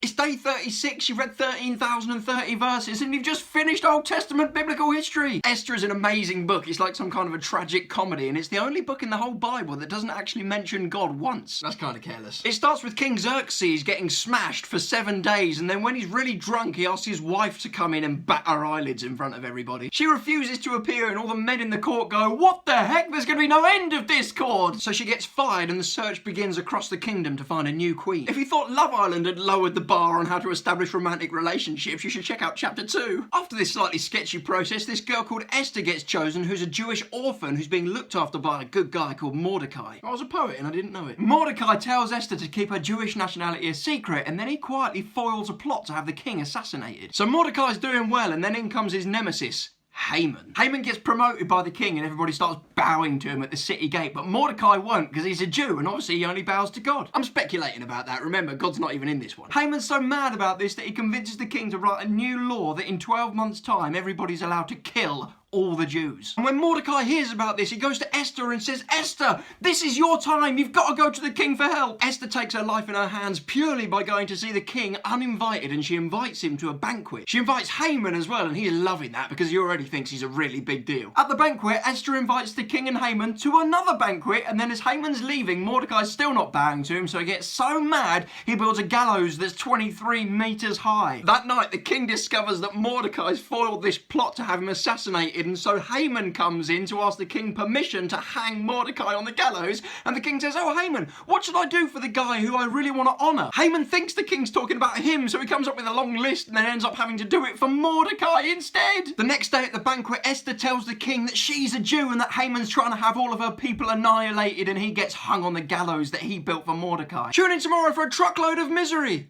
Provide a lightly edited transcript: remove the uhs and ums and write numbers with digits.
It's day 36, you've read 13,030 verses, and you've just finished Old Testament biblical history. Esther is an amazing book. It's like some kind of a tragic comedy, and it's the only book in the whole Bible that doesn't actually mention God once. That's kind of careless. It starts with King Xerxes getting smashed for 7 days, and then when he's really drunk, he asks his wife to come in and bat her eyelids in front of everybody. She refuses to appear, and all the men in the court go, "What the heck? There's going to be no end of discord!" So she gets fired, and the search begins across the kingdom to find a new queen. If you thought Love Island had lowered the bar on how to establish romantic relationships, you should check out chapter 2. After this slightly sketchy process, this girl called Esther gets chosen, who's a Jewish orphan who's being looked after by a good guy called Mordecai. I was a poet and I didn't know it. Mordecai tells Esther to keep her Jewish nationality a secret, and then he quietly foils a plot to have the king assassinated. So Mordecai's doing well, and then in comes his nemesis, Haman. Haman gets promoted by the king and everybody starts bowing to him at the city gate, but Mordecai won't because he's a Jew and obviously he only bows to God. I'm speculating about that, remember, God's not even in this one. Haman's so mad about this that he convinces the king to write a new law that in 12 months' time everybody's allowed to kill all the Jews. And when Mordecai hears about this, he goes to Esther and says, "Esther, this is your time, you've got to go to the king for help." Esther takes her life in her hands purely by going to see the king uninvited, and she invites him to a banquet. She invites Haman as well, and he's loving that because he already thinks he's a really big deal. At the banquet, Esther invites the king and Haman to another banquet, and then as Haman's leaving, Mordecai's still not bowing to him, so he gets so mad, he builds a gallows that's 23 meters high. That night, the king discovers that Mordecai's foiled this plot to have him assassinated, and so Haman comes in to ask the king permission to hang Mordecai on the gallows, and the king says, "Oh, Haman, what should I do for the guy who I really want to honour?" Haman thinks the king's talking about him, so he comes up with a long list and then ends up having to do it for Mordecai instead. The next day at the banquet, Esther tells the king that she's a Jew and that Haman's trying to have all of her people annihilated, and he gets hung on the gallows that he built for Mordecai. Tune in tomorrow for a truckload of misery.